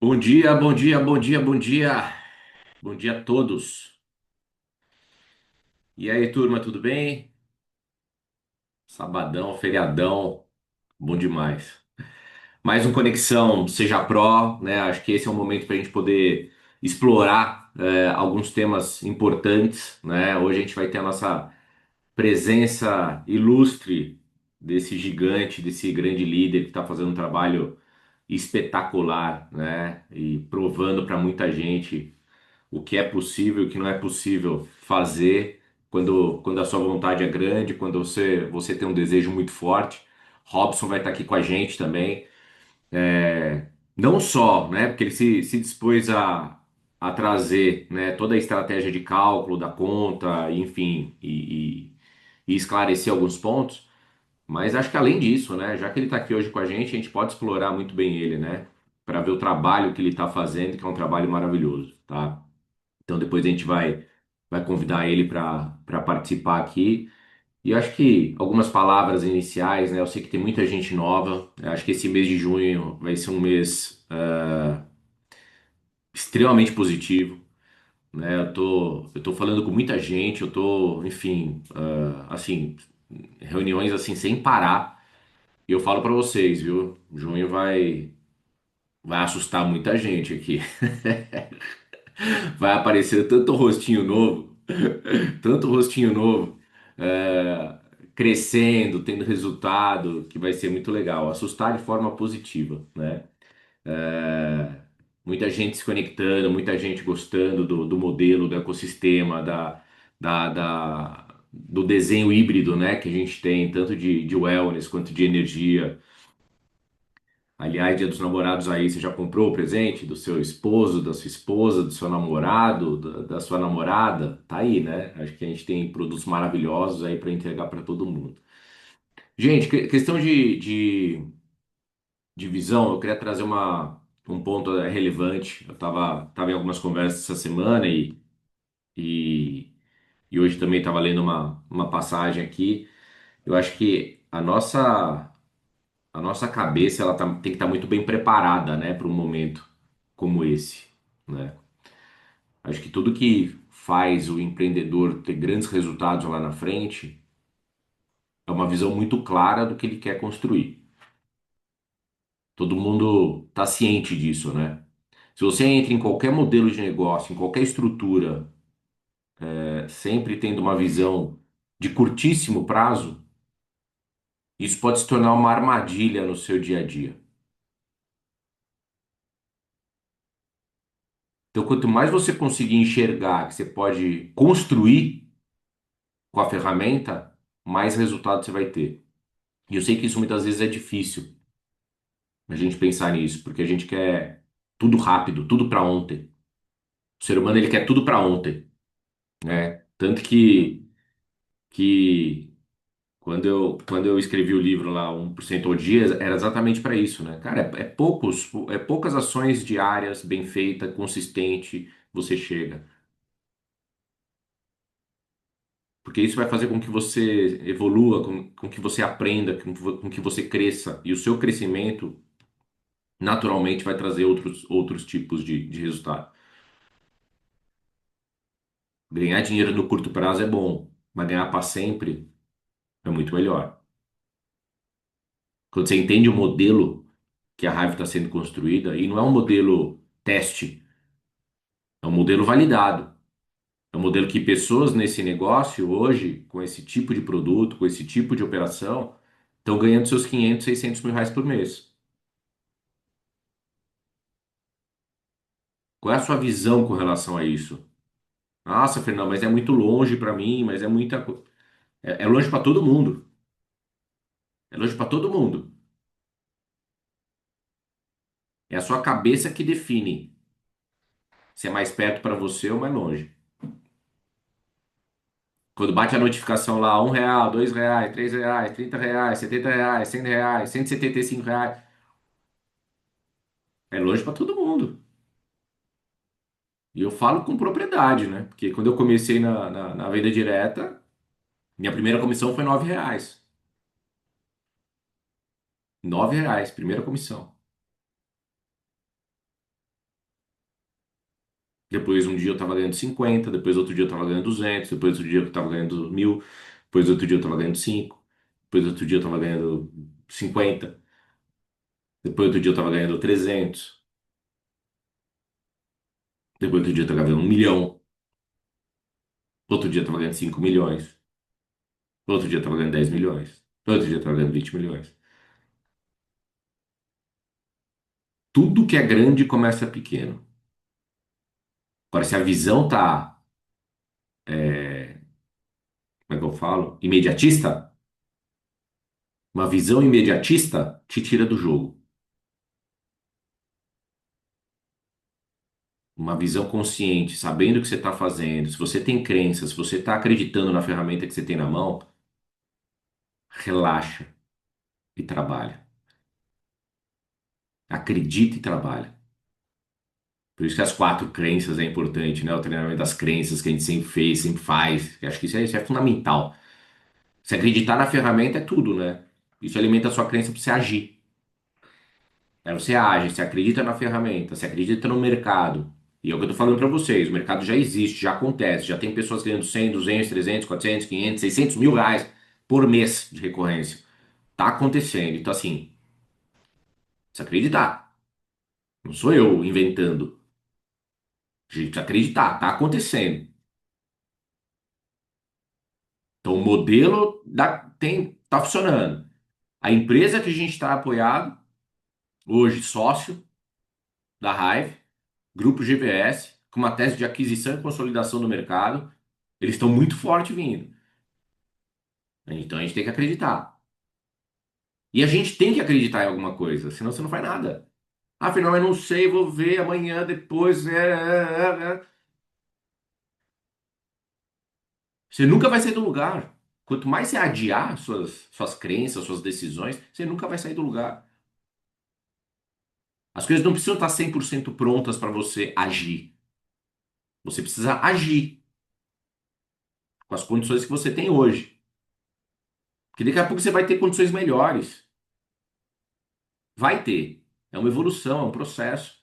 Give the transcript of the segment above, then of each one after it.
Bom dia, bom dia, bom dia, bom dia. Bom dia a todos. E aí, turma, tudo bem? Sabadão, feriadão, bom demais. Mais um Conexão Seja Pro, né? Acho que esse é um momento para a gente poder explorar alguns temas importantes, né? Hoje a gente vai ter a nossa presença ilustre desse gigante, desse grande líder que está fazendo um trabalho espetacular, né? E provando para muita gente o que é possível e o que não é possível fazer quando a sua vontade é grande, quando você tem um desejo muito forte. Robson vai estar aqui com a gente também. Não só, né, porque ele se dispôs a trazer, né, toda a estratégia de cálculo da conta, enfim, e esclarecer alguns pontos, mas acho que além disso, né, já que ele está aqui hoje com a gente pode explorar muito bem ele, né, para ver o trabalho que ele está fazendo, que é um trabalho maravilhoso, tá? Então depois a gente vai convidar ele para participar aqui. E eu acho que algumas palavras iniciais, né? Eu sei que tem muita gente nova. Eu acho que esse mês de junho vai ser um mês extremamente positivo, né? Eu tô falando com muita gente, eu tô, enfim, assim, reuniões assim sem parar. E eu falo para vocês, viu? Junho vai assustar muita gente aqui. Vai aparecer tanto rostinho novo, tanto rostinho novo, é, crescendo, tendo resultado, que vai ser muito legal. Assustar de forma positiva, né? É, muita gente se conectando, muita gente gostando do modelo, do ecossistema, do desenho híbrido, né? Que a gente tem, tanto de wellness quanto de energia. Aliás, Dia dos Namorados aí, você já comprou o presente do seu esposo, da sua esposa, do seu namorado, da sua namorada? Tá aí, né? Acho que a gente tem produtos maravilhosos aí para entregar para todo mundo. Gente, questão de visão, eu queria trazer um ponto relevante. Eu tava em algumas conversas essa semana e, e hoje também estava lendo uma passagem aqui. Eu acho que a nossa cabeça tem que estar muito bem preparada, né, para um momento como esse, né? Acho que tudo que faz o empreendedor ter grandes resultados lá na frente é uma visão muito clara do que ele quer construir. Todo mundo está ciente disso, né? Se você entra em qualquer modelo de negócio, em qualquer estrutura, sempre tendo uma visão de curtíssimo prazo, isso pode se tornar uma armadilha no seu dia a dia. Então, quanto mais você conseguir enxergar que você pode construir com a ferramenta, mais resultado você vai ter. E eu sei que isso muitas vezes é difícil a gente pensar nisso, porque a gente quer tudo rápido, tudo para ontem. O ser humano ele quer tudo para ontem, né? Tanto que quando eu escrevi o livro lá, 1% ao dia, era exatamente para isso, né? Cara, é poucas ações diárias, bem feita, consistente, você chega. Porque isso vai fazer com que você evolua, com que você aprenda, com que você cresça. E o seu crescimento, naturalmente, vai trazer outros tipos de resultado. Ganhar dinheiro no curto prazo é bom, mas ganhar para sempre é muito melhor. Quando você entende o modelo que a Hive está sendo construída, e não é um modelo teste, é um modelo validado. É um modelo que pessoas nesse negócio hoje, com esse tipo de produto, com esse tipo de operação, estão ganhando seus 500, 600 mil reais por mês. Qual é a sua visão com relação a isso? Nossa, Fernando, mas é muito longe para mim, mas é muita. É longe para todo mundo. É longe para todo mundo. É a sua cabeça que define se é mais perto para você ou mais longe. Quando bate a notificação lá, R$ 1, R$ 2, R$ 3, R$ 30, R$ 70, R$ 100, R$ 175. É longe para todo mundo. E eu falo com propriedade, né? Porque quando eu comecei na venda direta, minha primeira comissão foi R$ 9. R$ 9, primeira comissão. Depois um dia eu tava ganhando 50, depois outro dia eu tava ganhando 200, depois outro dia eu tava ganhando 1.000, depois outro dia eu tava ganhando 5, depois outro dia eu tava ganhando 50, depois outro dia eu tava ganhando 300, depois outro dia eu tava ganhando 1 milhão, outro dia eu tava ganhando 5 milhões, outro dia eu tava ganhando 10 milhões, outro dia eu tava ganhando 20 milhões. Tudo que é grande começa pequeno. Agora, se a visão tá, como é que eu falo? Imediatista, uma visão imediatista te tira do jogo. Uma visão consciente, sabendo o que você está fazendo, se você tem crença, se você está acreditando na ferramenta que você tem na mão, relaxa e trabalha. Acredita e trabalha. Por isso que as 4 crenças é importante, né? O treinamento das crenças que a gente sempre fez, sempre faz. Eu acho que isso é fundamental. Se acreditar na ferramenta é tudo, né? Isso alimenta a sua crença para você agir. Aí você age, você acredita na ferramenta, você acredita no mercado. E é o que eu tô falando para vocês, o mercado já existe, já acontece, já tem pessoas ganhando 100, 200, 300, 400, 500, 600 mil reais por mês de recorrência. Tá acontecendo. Então, assim, precisa acreditar. Não sou eu inventando. A gente precisa acreditar, tá acontecendo. Então, o modelo tá funcionando. A empresa que a gente está apoiado, hoje sócio da Hive, Grupo GVS, com uma tese de aquisição e consolidação do mercado, eles estão muito forte vindo. Então a gente tem que acreditar. E a gente tem que acreditar em alguma coisa, senão você não faz nada. Afinal, eu não sei, vou ver amanhã, depois. Você nunca vai sair do lugar. Quanto mais você adiar suas crenças, suas decisões, você nunca vai sair do lugar. As coisas não precisam estar 100% prontas para você agir. Você precisa agir com as condições que você tem hoje. Porque daqui a pouco você vai ter condições melhores. Vai ter. É uma evolução, é um processo.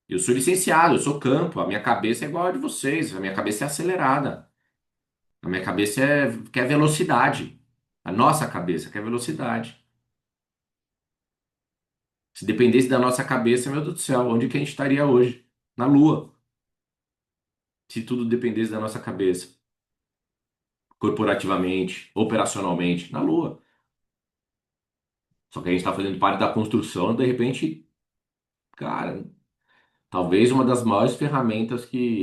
Eu sou licenciado, eu sou campo, a minha cabeça é igual a de vocês, a minha cabeça é acelerada. A minha cabeça quer velocidade. A nossa cabeça quer velocidade. Se dependesse da nossa cabeça, meu Deus do céu, onde que a gente estaria hoje? Na Lua. Se tudo dependesse da nossa cabeça, corporativamente, operacionalmente, na Lua. Só que a gente está fazendo parte da construção, de repente, cara, talvez uma das maiores ferramentas que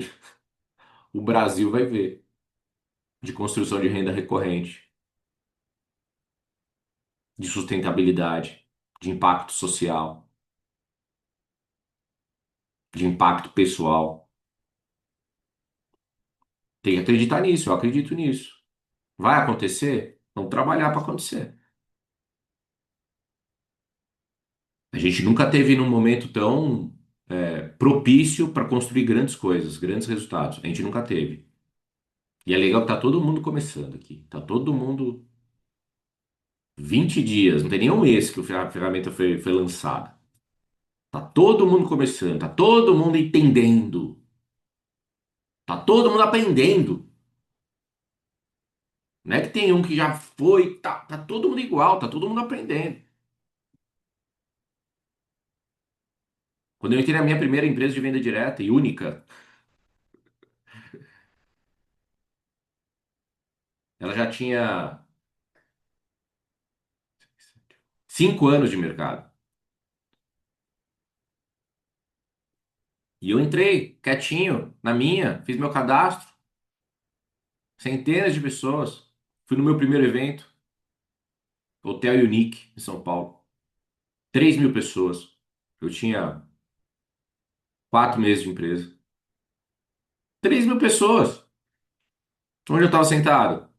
o Brasil vai ver de construção de renda recorrente, de sustentabilidade, de impacto social, de impacto pessoal. Tem que acreditar nisso, eu acredito nisso. Vai acontecer? Vamos trabalhar para acontecer. A gente nunca teve num momento tão propício para construir grandes coisas, grandes resultados. A gente nunca teve. E é legal que tá todo mundo começando aqui. Tá todo mundo 20 dias, não tem nem um mês que a ferramenta foi lançada. Tá todo mundo começando, tá todo mundo entendendo, tá todo mundo aprendendo. Não é que tem um que já foi, tá todo mundo igual, tá todo mundo aprendendo. Quando eu entrei na minha primeira empresa de venda direta e única, ela já tinha 5 anos de mercado. E eu entrei quietinho, na minha, fiz meu cadastro, centenas de pessoas. Fui no meu primeiro evento, Hotel Unique, em São Paulo. 3.000 pessoas. Eu tinha 4 meses de empresa. 3.000 pessoas. Onde eu estava sentado?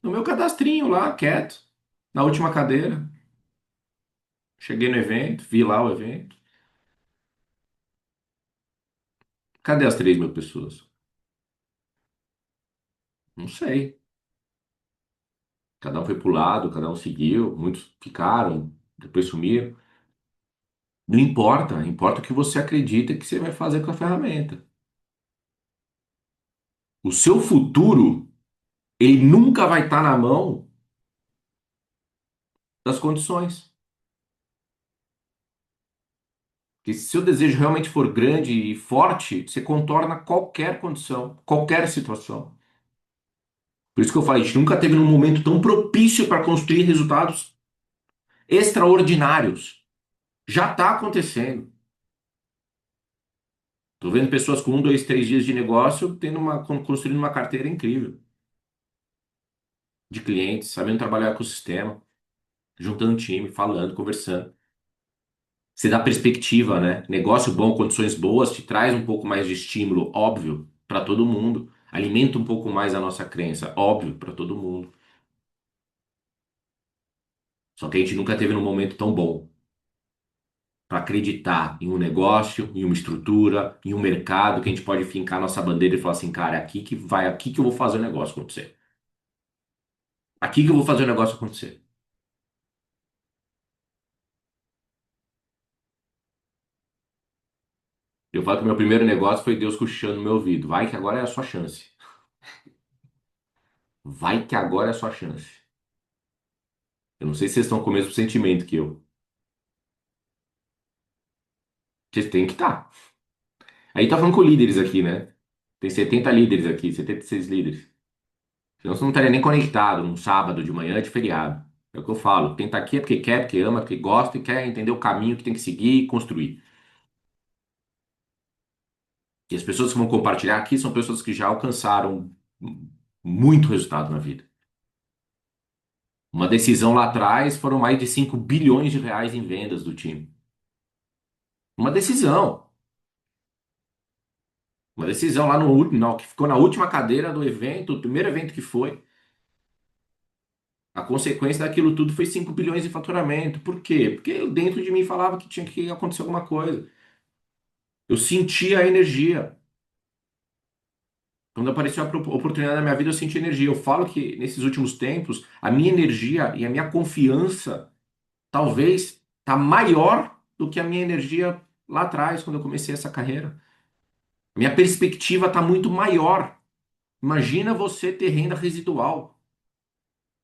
No meu cadastrinho lá, quieto, na última cadeira. Cheguei no evento, vi lá o evento. Cadê as 3.000 pessoas? Não sei. Cada um foi pro lado, cada um seguiu. Muitos ficaram, depois sumiram. Não importa, importa o que você acredita que você vai fazer com a ferramenta. O seu futuro, ele nunca vai estar na mão das condições. Porque se seu desejo realmente for grande e forte, você contorna qualquer condição, qualquer situação. Por isso que eu falei, a gente nunca teve num momento tão propício para construir resultados extraordinários. Já está acontecendo. Estou vendo pessoas com 1, 2, 3 dias de negócio construindo uma carteira incrível de clientes, sabendo trabalhar com o ecossistema, juntando time, falando, conversando. Você dá perspectiva, né? Negócio bom, condições boas, te traz um pouco mais de estímulo, óbvio, para todo mundo. Alimenta um pouco mais a nossa crença, óbvio, para todo mundo. Só que a gente nunca teve num momento tão bom para acreditar em um negócio, em uma estrutura, em um mercado que a gente pode fincar nossa bandeira e falar assim, cara, é aqui que vai, aqui que eu vou fazer o negócio acontecer. Aqui que eu vou fazer o negócio acontecer. Eu falo que o meu primeiro negócio foi Deus cochichando no meu ouvido. Vai que agora é a sua chance. Vai que agora é a sua chance. Eu não sei se vocês estão com o mesmo sentimento que eu. Vocês têm que estar. Aí tá falando com líderes aqui, né? Tem 70 líderes aqui, 76 líderes. Senão você não estaria nem conectado num sábado de manhã de feriado. É o que eu falo. Quem tá aqui é porque quer, porque ama, porque gosta e quer entender o caminho que tem que seguir e construir. E as pessoas que vão compartilhar aqui são pessoas que já alcançaram muito resultado na vida. Uma decisão lá atrás foram mais de 5 bilhões de reais em vendas do time. Uma decisão. Uma decisão lá no último, não, que ficou na última cadeira do evento, o primeiro evento que foi. A consequência daquilo tudo foi 5 bilhões de faturamento. Por quê? Porque dentro de mim falava que tinha que acontecer alguma coisa. Eu sentia a energia. Quando apareceu a oportunidade na minha vida, eu senti energia. Eu falo que nesses últimos tempos, a minha energia e a minha confiança talvez tá maior do que a minha energia lá atrás, quando eu comecei essa carreira. Minha perspectiva está muito maior. Imagina você ter renda residual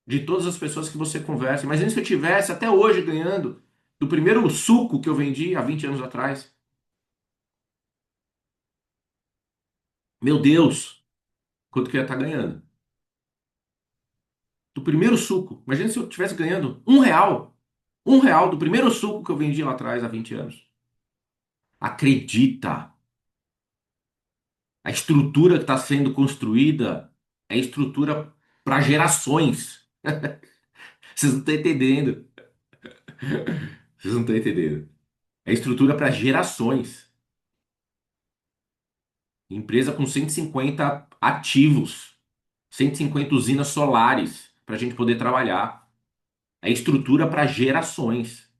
de todas as pessoas que você conversa. Imagina se eu tivesse até hoje ganhando do primeiro suco que eu vendi há 20 anos atrás. Meu Deus, quanto que eu ia estar ganhando? Do primeiro suco. Imagina se eu estivesse ganhando R$ 1. R$ 1 do primeiro suco que eu vendi lá atrás há 20 anos. Acredita, a estrutura que está sendo construída é estrutura para gerações. Vocês não estão entendendo. Vocês não estão entendendo. É estrutura para gerações. Empresa com 150 ativos, 150 usinas solares para a gente poder trabalhar. É estrutura para gerações.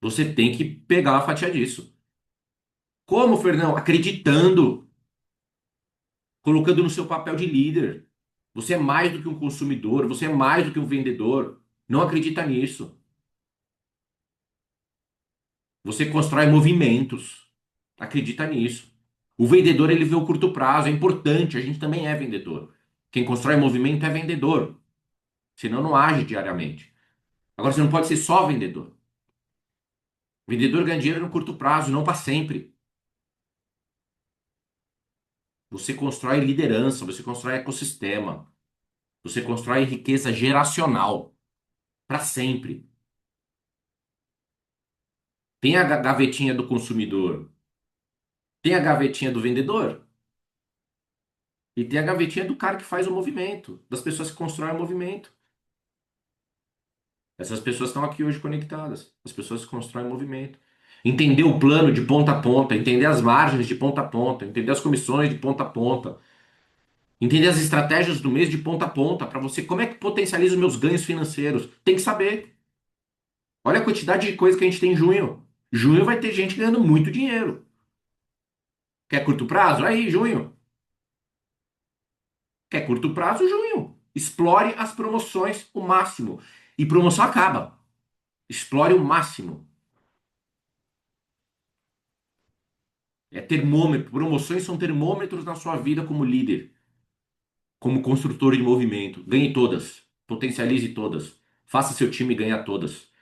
Você tem que pegar uma fatia disso. Como, Fernão? Acreditando, colocando no seu papel de líder. Você é mais do que um consumidor, você é mais do que um vendedor. Não acredita nisso. Você constrói movimentos. Acredita nisso. O vendedor, ele vê o curto prazo, é importante, a gente também é vendedor. Quem constrói movimento é vendedor, senão não age diariamente. Agora você não pode ser só vendedor. Vendedor ganha dinheiro no curto prazo, não para sempre. Você constrói liderança, você constrói ecossistema, você constrói riqueza geracional para sempre. Tem a gavetinha do consumidor, tem a gavetinha do vendedor e tem a gavetinha do cara que faz o movimento, das pessoas que constroem o movimento. Essas pessoas estão aqui hoje conectadas. As pessoas que constroem movimento. Entender o plano de ponta a ponta, entender as margens de ponta a ponta, entender as comissões de ponta a ponta, entender as estratégias do mês de ponta a ponta, para você, como é que potencializa os meus ganhos financeiros? Tem que saber. Olha a quantidade de coisa que a gente tem em junho. Junho vai ter gente ganhando muito dinheiro. Quer curto prazo? Aí, junho. Quer curto prazo? Junho. Explore as promoções o máximo. E promoção acaba. Explore o máximo. É termômetro. Promoções são termômetros na sua vida como líder, como construtor de movimento. Ganhe todas. Potencialize todas. Faça seu time ganhar todas.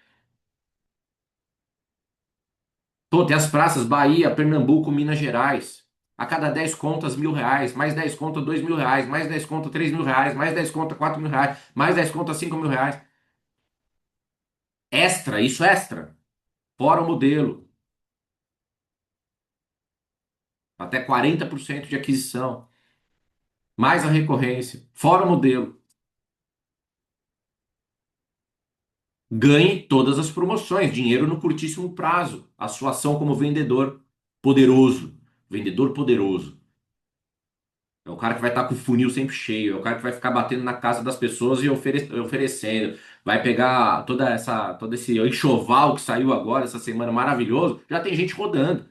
Pô, tem as praças Bahia, Pernambuco, Minas Gerais. A cada 10 contas, R$ 1.000. Mais 10 contas, R$ 2.000. Mais 10 contas, R$ 3.000. Mais 10 contas, R$ 4.000. Mais 10 contas, R$ 5.000. Extra, isso extra. Fora o modelo. Até 40% de aquisição. Mais a recorrência. Fora o modelo. Ganhe todas as promoções. Dinheiro no curtíssimo prazo. A sua ação como vendedor poderoso. Vendedor poderoso. É o cara que vai estar com o funil sempre cheio. É o cara que vai ficar batendo na casa das pessoas e oferecendo. Vai pegar todo esse enxoval que saiu agora, essa semana maravilhoso. Já tem gente rodando.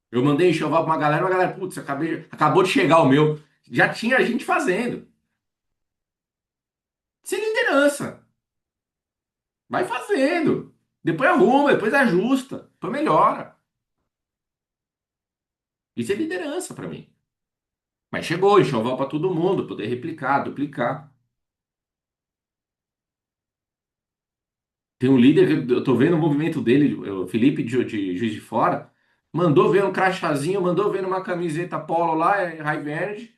Eu mandei enxoval pra uma galera, putz, acabou de chegar o meu. Já tinha gente fazendo. Sem liderança. Vai fazendo. Depois arruma, depois ajusta, depois melhora. Isso é liderança pra mim. Mas chegou, enxoval pra todo mundo, poder replicar, duplicar. Tem um líder que eu tô vendo o movimento dele, o Felipe de Juiz de Fora, mandou ver um crachazinho, mandou ver uma camiseta polo lá, High Verde,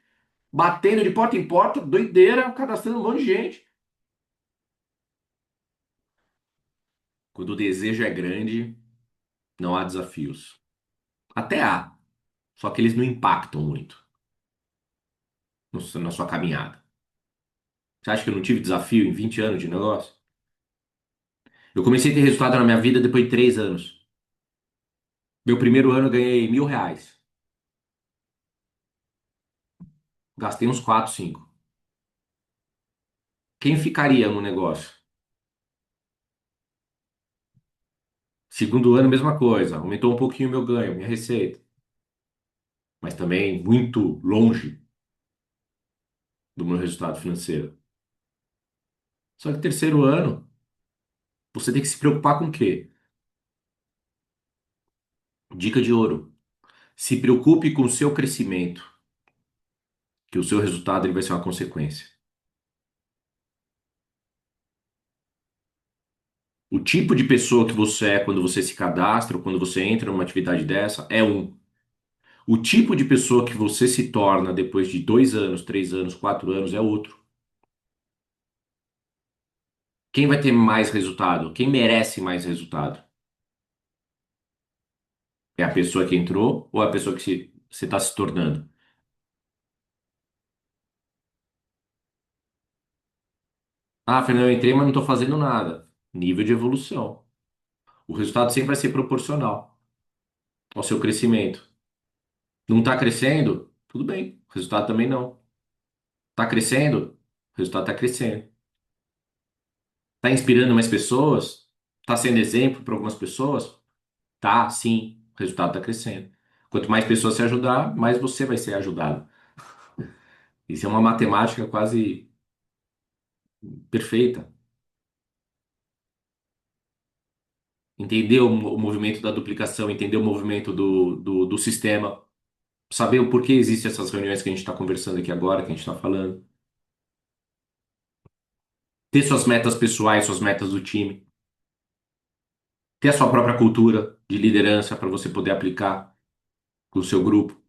batendo de porta em porta, doideira, cadastrando um monte de gente. Quando o desejo é grande, não há desafios. Até há, só que eles não impactam muito na sua caminhada. Você acha que eu não tive desafio em 20 anos de negócio? Eu comecei a ter resultado na minha vida depois de 3 anos. Meu primeiro ano eu ganhei R$ 1.000. Gastei uns 4, 5. Quem ficaria no negócio? Segundo ano, mesma coisa. Aumentou um pouquinho o meu ganho, minha receita. Mas também muito longe do meu resultado financeiro. Só que terceiro ano, você tem que se preocupar com o quê? Dica de ouro. Se preocupe com o seu crescimento, que o seu resultado ele vai ser uma consequência. O tipo de pessoa que você é quando você se cadastra ou quando você entra numa atividade dessa é um. O tipo de pessoa que você se torna depois de 2 anos, 3 anos, 4 anos é outro. Quem vai ter mais resultado? Quem merece mais resultado? É a pessoa que entrou ou é a pessoa que você está se tornando? Ah, Fernando, eu entrei, mas não estou fazendo nada. Nível de evolução. O resultado sempre vai ser proporcional ao seu crescimento. Não está crescendo? Tudo bem. O resultado também não. Está crescendo? O resultado está crescendo. Está inspirando mais pessoas? Está sendo exemplo para algumas pessoas? Tá, sim. O resultado está crescendo. Quanto mais pessoas se ajudar, mais você vai ser ajudado. Isso é uma matemática quase perfeita. Entender o movimento da duplicação, entender o movimento do sistema, saber o porquê existem essas reuniões que a gente está conversando aqui agora, que a gente está falando. Ter suas metas pessoais, suas metas do time. Ter a sua própria cultura de liderança para você poder aplicar com o seu grupo.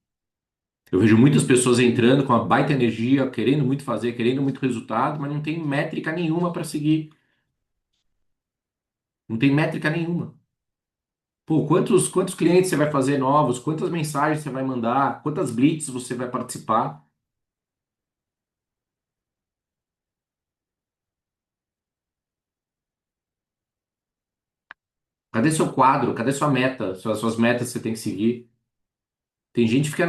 Eu vejo muitas pessoas entrando com uma baita energia, querendo muito fazer, querendo muito resultado, mas não tem métrica nenhuma para seguir. Não tem métrica nenhuma. Pô, quantos clientes você vai fazer novos? Quantas mensagens você vai mandar? Quantas blitz você vai participar? Cadê seu quadro? Cadê sua meta? Suas metas que você tem que seguir. Tem gente que fica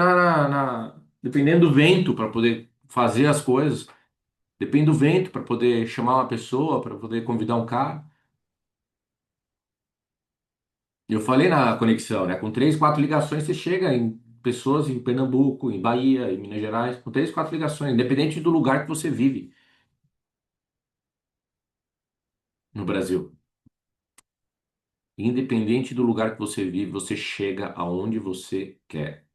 dependendo do vento para poder fazer as coisas. Depende do vento para poder chamar uma pessoa, para poder convidar um cara. Eu falei na conexão, né? Com 3, 4 ligações você chega em pessoas em Pernambuco, em Bahia, em Minas Gerais, com 3, 4 ligações, independente do lugar que você vive no Brasil. Independente do lugar que você vive, você chega aonde você quer.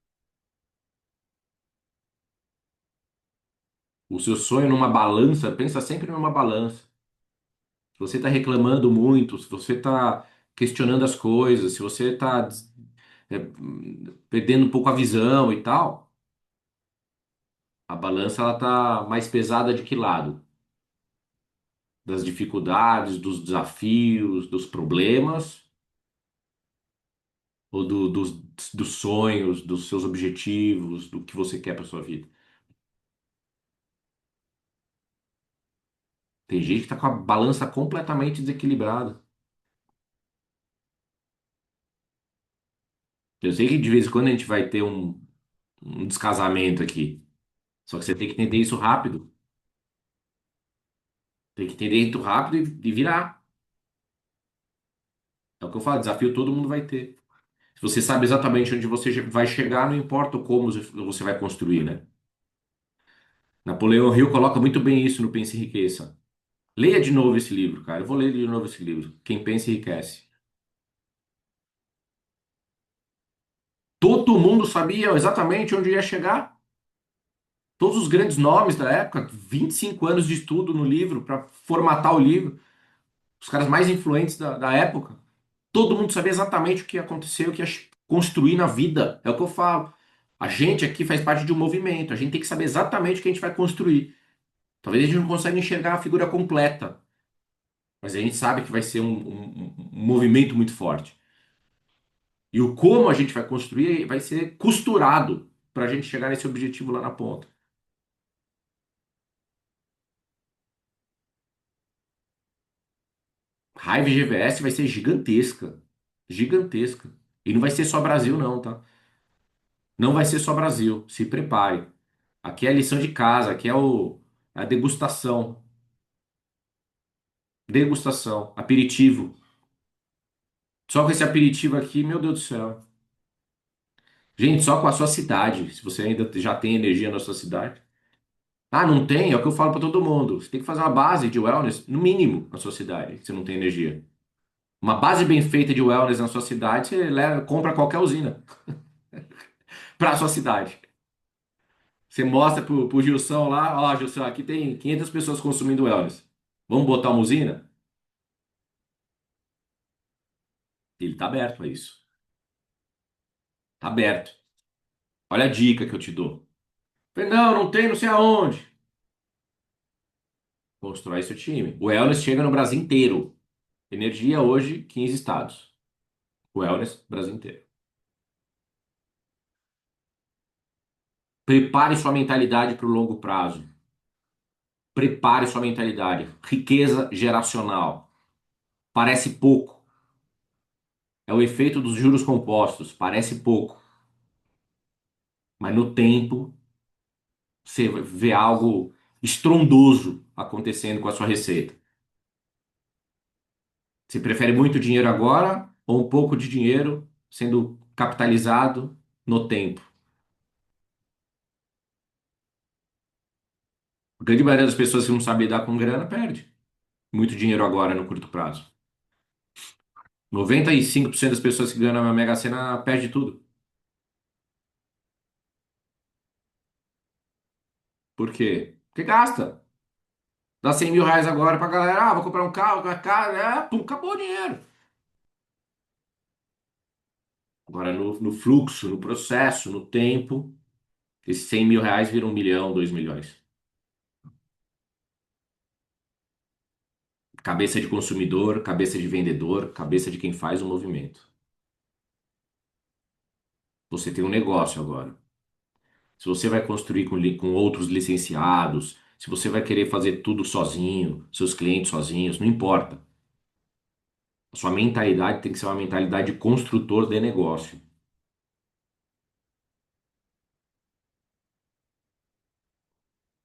O seu sonho numa balança, pensa sempre numa balança. Se você está reclamando muito, se você está questionando as coisas, se você está perdendo um pouco a visão e tal, a balança ela tá mais pesada de que lado? Das dificuldades, dos desafios, dos problemas ou dos sonhos, dos seus objetivos, do que você quer para sua vida? Tem gente que tá com a balança completamente desequilibrada. Eu sei que de vez em quando a gente vai ter um descasamento aqui. Só que você tem que entender isso rápido. Tem que entender isso rápido e virar. É o que eu falo, desafio todo mundo vai ter. Se você sabe exatamente onde você vai chegar, não importa o como você vai construir, né? Napoleão Hill coloca muito bem isso no Pense e Enriqueça. Leia de novo esse livro, cara. Eu vou ler de novo esse livro. Quem Pensa Enriquece. Todo mundo sabia exatamente onde ia chegar. Todos os grandes nomes da época, 25 anos de estudo no livro para formatar o livro. Os caras mais influentes da época. Todo mundo sabia exatamente o que ia acontecer, o que ia construir na vida. É o que eu falo. A gente aqui faz parte de um movimento. A gente tem que saber exatamente o que a gente vai construir. Talvez a gente não consiga enxergar a figura completa, mas a gente sabe que vai ser um movimento muito forte. E o como a gente vai construir vai ser costurado para a gente chegar nesse objetivo lá na ponta. Raiva e GVS vai ser gigantesca. Gigantesca. E não vai ser só Brasil, não, tá? Não vai ser só Brasil. Se prepare. Aqui é a lição de casa, aqui é a degustação. Degustação. Aperitivo. Só com esse aperitivo aqui, meu Deus do céu. Gente, só com a sua cidade. Se você ainda já tem energia na sua cidade. Ah, não tem? É o que eu falo para todo mundo. Você tem que fazer uma base de wellness, no mínimo, na sua cidade, se não tem energia. Uma base bem feita de wellness na sua cidade, você compra qualquer usina para a sua cidade. Você mostra pro Gilson lá, ó, Gilson, aqui tem 500 pessoas consumindo wellness. Vamos botar uma usina? Ele tá aberto a isso. Tá aberto. Olha a dica que eu te dou. Falei, não, não tem, não sei aonde. Constrói seu time. O wellness chega no Brasil inteiro. Energia hoje, 15 estados. Wellness, Brasil inteiro. Prepare sua mentalidade para o longo prazo. Prepare sua mentalidade. Riqueza geracional. Parece pouco. É o efeito dos juros compostos. Parece pouco. Mas no tempo, você vê algo estrondoso acontecendo com a sua receita. Você prefere muito dinheiro agora ou um pouco de dinheiro sendo capitalizado no tempo? A grande maioria das pessoas que não sabe lidar com grana perde muito dinheiro agora no curto prazo. 95% das pessoas que ganham na Mega Sena perde tudo. Por quê? Porque gasta. Dá 100 mil reais agora pra galera. Ah, vou comprar um carro, uma casa. Pum, acabou o dinheiro. Agora, no fluxo, no processo, no tempo, esses 100 mil reais viram 1 milhão, 2 milhões. Cabeça de consumidor, cabeça de vendedor, cabeça de quem faz o movimento. Você tem um negócio agora. Se você vai construir com outros licenciados, se você vai querer fazer tudo sozinho, seus clientes sozinhos, não importa. A sua mentalidade tem que ser uma mentalidade de construtor de negócio.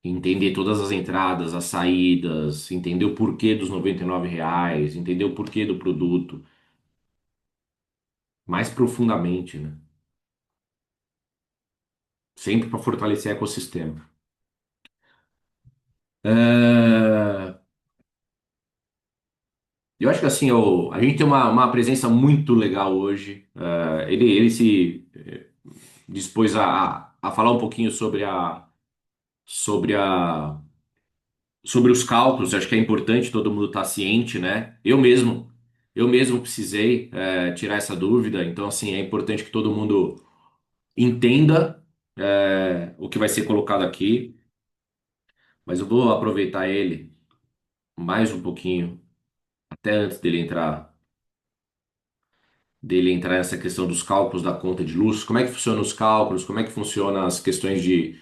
Entender todas as entradas, as saídas, entender o porquê dos R$ 99, entender o porquê do produto, mais profundamente, né? Sempre para fortalecer o ecossistema. É, Eu acho que assim, a gente tem uma presença muito legal hoje. Ele se dispôs a falar um pouquinho sobre a, sobre os cálculos. Acho que é importante todo mundo estar ciente, né? Eu mesmo precisei tirar essa dúvida. Então, assim, é importante que todo mundo entenda o que vai ser colocado aqui. Mas eu vou aproveitar ele mais um pouquinho, até antes dele entrar nessa questão dos cálculos da conta de luz. Como é que funcionam os cálculos? Como é que funcionam as questões de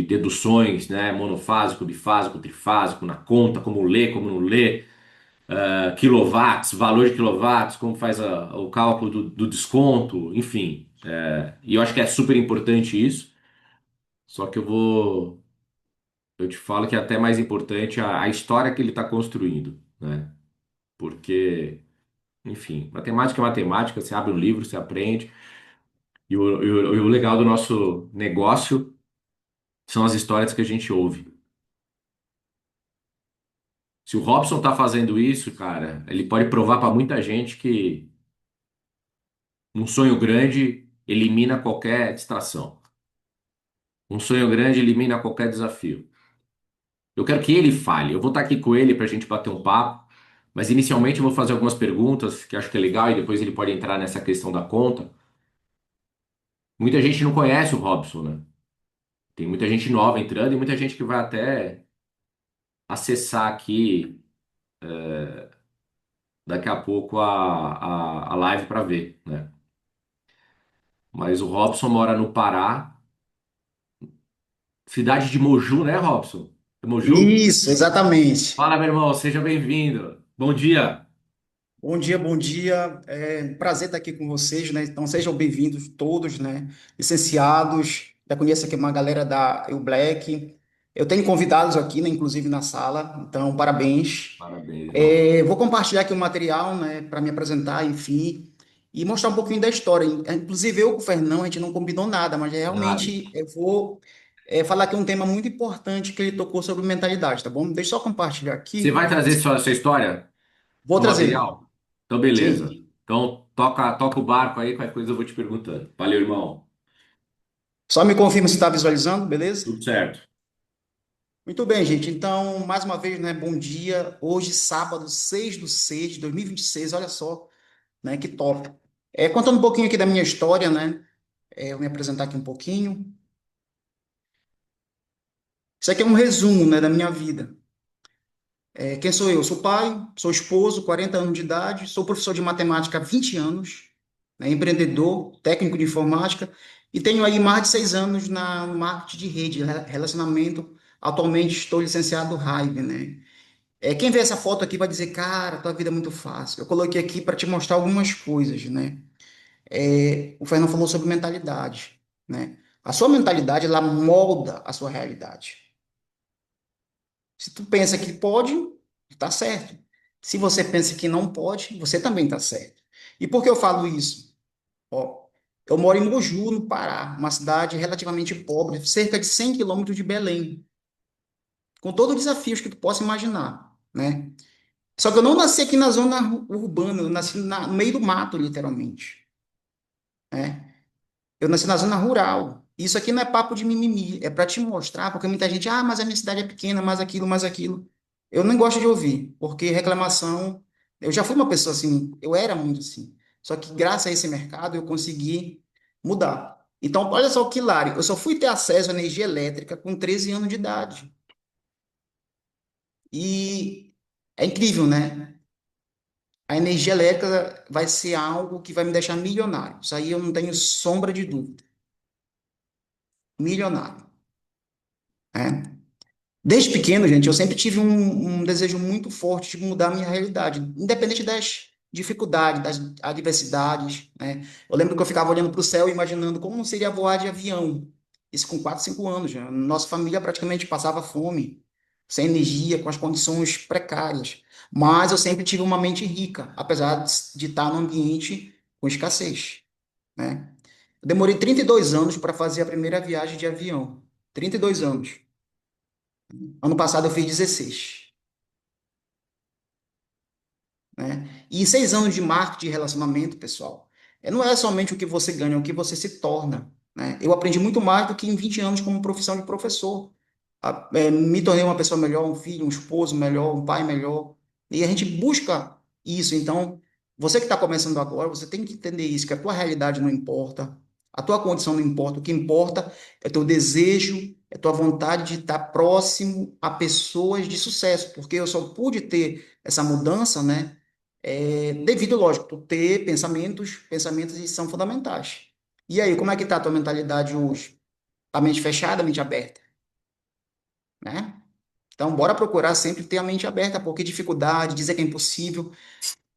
deduções, né? Monofásico, bifásico, trifásico, na conta, como ler, como não ler, quilowatts, valor de quilowatts, como faz o cálculo do desconto, enfim. E eu acho que é super importante isso. Só que eu te falo que é até mais importante a história que ele está construindo, né? Porque, enfim, matemática é matemática, você abre um livro, você aprende. E o legal do nosso negócio são as histórias que a gente ouve. Se o Robson tá fazendo isso, cara, ele pode provar para muita gente que um sonho grande elimina qualquer distração. Um sonho grande elimina qualquer desafio. Eu quero que ele fale. Eu vou estar aqui com ele para a gente bater um papo, mas inicialmente eu vou fazer algumas perguntas que acho que é legal e depois ele pode entrar nessa questão da conta. Muita gente não conhece o Robson, né? Tem muita gente nova entrando e muita gente que vai até acessar aqui daqui a pouco a live para ver, né? Mas o Robson mora no Pará, cidade de Moju, né, Robson? É Moju? Isso, exatamente. Fala, meu irmão, seja bem-vindo. Bom dia. Bom dia, bom dia. É um prazer estar aqui com vocês, né? Então sejam bem-vindos todos, né? Licenciados. Já conheço aqui uma galera da Eu Black. Eu tenho convidados aqui, né? Inclusive na sala. Então, parabéns. Parabéns, irmão. Vou compartilhar aqui o material, né? Para me apresentar, enfim, e mostrar um pouquinho da história. Inclusive eu com o Fernão, a gente não combinou nada, mas Nada. realmente eu vou falar aqui um tema muito importante que ele tocou sobre mentalidade, tá bom? Deixa eu só compartilhar Você aqui. vai trazer sua história, Vou seu trazer. material? Então, beleza. Sim. Então, toca o barco aí, qualquer coisa eu vou te perguntando. Valeu, irmão. Só me confirma se está visualizando, beleza? Tudo certo. Muito bem, gente. Então, mais uma vez, né, bom dia. Hoje, sábado, 6/6 de 2026. Olha só, né, que top. Contando um pouquinho aqui da minha história, né? Eu vou me apresentar aqui um pouquinho. Isso aqui é um resumo, né, da minha vida. Quem sou eu? Sou pai, sou esposo, 40 anos de idade, sou professor de matemática há 20 anos, né, empreendedor, técnico de informática, e tenho aí mais de 6 anos no marketing de rede, relacionamento. Atualmente estou licenciado Hive, né? Quem vê essa foto aqui vai dizer, cara, tua vida é muito fácil. Eu coloquei aqui para te mostrar algumas coisas, né? O Fernando falou sobre mentalidade, né? A sua mentalidade, ela molda a sua realidade. Se tu pensa que pode, tá certo. Se você pensa que não pode, você também tá certo. E por que eu falo isso? Ó, eu moro em Moju, no Pará, uma cidade relativamente pobre, cerca de 100 quilômetros de Belém, com todos os desafios que tu possa imaginar, né? Só que eu não nasci aqui na zona urbana, eu nasci no meio do mato, literalmente, né? Eu nasci na zona rural. Isso aqui não é papo de mimimi, é para te mostrar, porque muita gente, mas a minha cidade é pequena, mais aquilo, mais aquilo. Eu não gosto de ouvir, porque reclamação. Eu já fui uma pessoa assim, eu era muito assim. Só que graças a esse mercado eu consegui mudar. Então, olha só que hilário, eu só fui ter acesso à energia elétrica com 13 anos de idade. E é incrível, né? A energia elétrica vai ser algo que vai me deixar milionário. Isso aí eu não tenho sombra de dúvida. Milionário, né? Desde pequeno, gente, eu sempre tive um desejo muito forte de mudar a minha realidade, independente das dificuldades, das adversidades, né? Eu lembro que eu ficava olhando para o céu e imaginando como seria voar de avião. Isso com 4, 5 anos já. Nossa família praticamente passava fome, sem energia, com as condições precárias. Mas eu sempre tive uma mente rica, apesar de estar num ambiente com escassez, né? Eu demorei 32 anos para fazer a primeira viagem de avião. 32 anos. Ano passado eu fiz 16. né? E 6 anos de marketing de relacionamento, pessoal, não é somente o que você ganha, é o que você se torna, né? Eu aprendi muito mais do que em 20 anos como profissão de professor. Me tornei uma pessoa melhor, um filho, um esposo melhor, um pai melhor. E a gente busca isso. Então, você que está começando agora, você tem que entender isso, que a tua realidade não importa, a tua condição não importa. O que importa é teu desejo, é tua vontade de estar próximo a pessoas de sucesso, porque eu só pude ter essa mudança, né? Devido, lógico, tu ter pensamentos que são fundamentais. E aí, como é que tá a tua mentalidade hoje? Tá mente fechada, mente aberta, né? Então, bora procurar sempre ter a mente aberta, porque dificuldade, dizer que é impossível,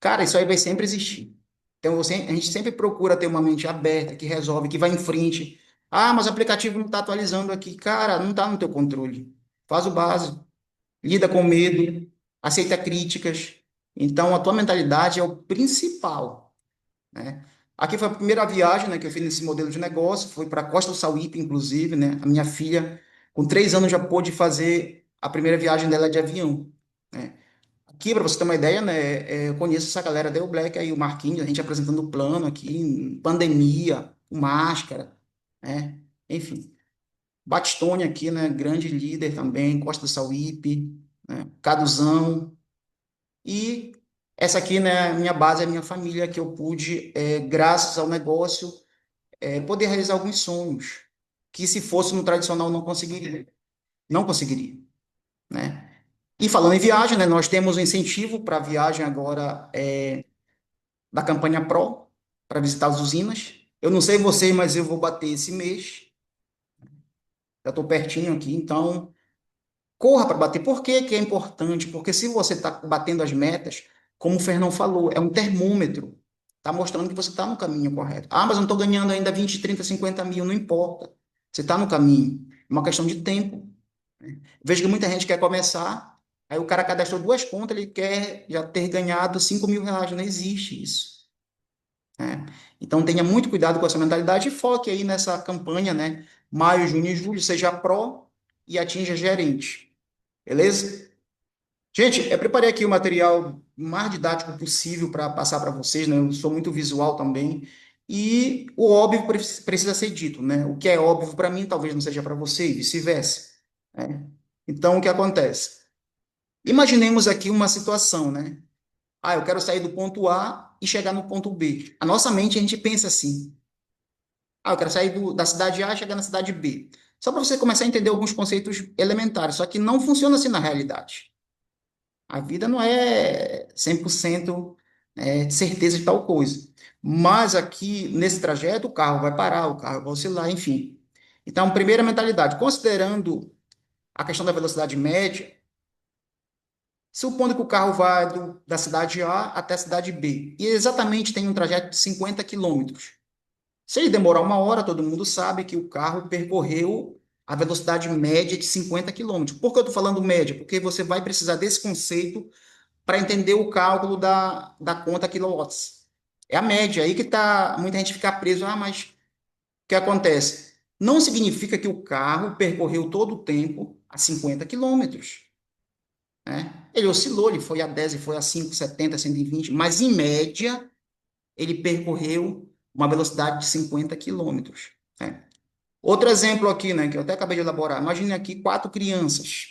cara, isso aí vai sempre existir. Então, a gente sempre procura ter uma mente aberta, que resolve, que vai em frente. Ah, mas o aplicativo não está atualizando aqui. Cara, não está no teu controle. Faz o básico, lida com medo, aceita críticas. Então, a tua mentalidade é o principal, né? Aqui foi a primeira viagem, né, que eu fiz nesse modelo de negócio, foi para a Costa do Sauípe, inclusive, né? A minha filha, com 3 anos, já pôde fazer a primeira viagem dela de avião, né? Aqui, para você ter uma ideia, né, eu conheço essa galera da Black aí, o Marquinhos, a gente apresentando o plano aqui, em pandemia, com máscara, né? Enfim, Batistone aqui, né, grande líder também, Costa do Sauípe, né? Caduzão, e essa aqui, né, minha base é minha família, que eu pude, graças ao negócio, poder realizar alguns sonhos, que se fosse no tradicional não conseguiria, não conseguiria, né? E falando em viagem, né, nós temos um incentivo para viagem agora da campanha Pro, para visitar as usinas. Eu não sei vocês, mas eu vou bater esse mês, já estou pertinho aqui, então corra para bater. Por que que é importante? Porque se você está batendo as metas, como o Fernão falou, é um termômetro. Está mostrando que você está no caminho correto. Ah, mas eu não estou ganhando ainda 20, 30, 50 mil. Não importa. Você está no caminho. É uma questão de tempo. Vejo que muita gente quer começar, aí o cara cadastrou duas contas, ele quer já ter ganhado 5 mil reais. Não existe isso, né? Então tenha muito cuidado com essa mentalidade e foque aí nessa campanha, né? Maio, junho e julho, seja pró e atinja gerente. Beleza? Gente, eu preparei aqui o material mais didático possível para passar para vocês, né? Eu sou muito visual também. E o óbvio precisa ser dito, né? O que é óbvio para mim talvez não seja para você e vice-versa, né? Então, o que acontece? Imaginemos aqui uma situação, né? Ah, eu quero sair do ponto A e chegar no ponto B. A nossa mente, a gente pensa assim. Ah, eu quero sair da cidade A e chegar na cidade B. Só para você começar a entender alguns conceitos elementares. Só que não funciona assim na realidade. A vida não é 100% de certeza de tal coisa. Mas aqui, nesse trajeto, o carro vai parar, o carro vai oscilar, enfim. Então, primeira mentalidade, considerando a questão da velocidade média, supondo que o carro vai da cidade A até a cidade B, e exatamente tem um trajeto de 50 quilômetros. Se ele demorar uma hora, todo mundo sabe que o carro percorreu a velocidade média de 50 quilômetros. Por que eu estou falando média? Porque você vai precisar desse conceito para entender o cálculo da conta quilowatts. É a média, aí que tá, muita gente fica preso, ah, mas o que acontece? Não significa que o carro percorreu todo o tempo a 50 quilômetros, né? Ele oscilou, ele foi a 10, ele foi a 5, 70, 120, mas em média ele percorreu uma velocidade de 50 quilômetros, né? Outro exemplo aqui, né, que eu até acabei de elaborar. Imagine aqui quatro crianças,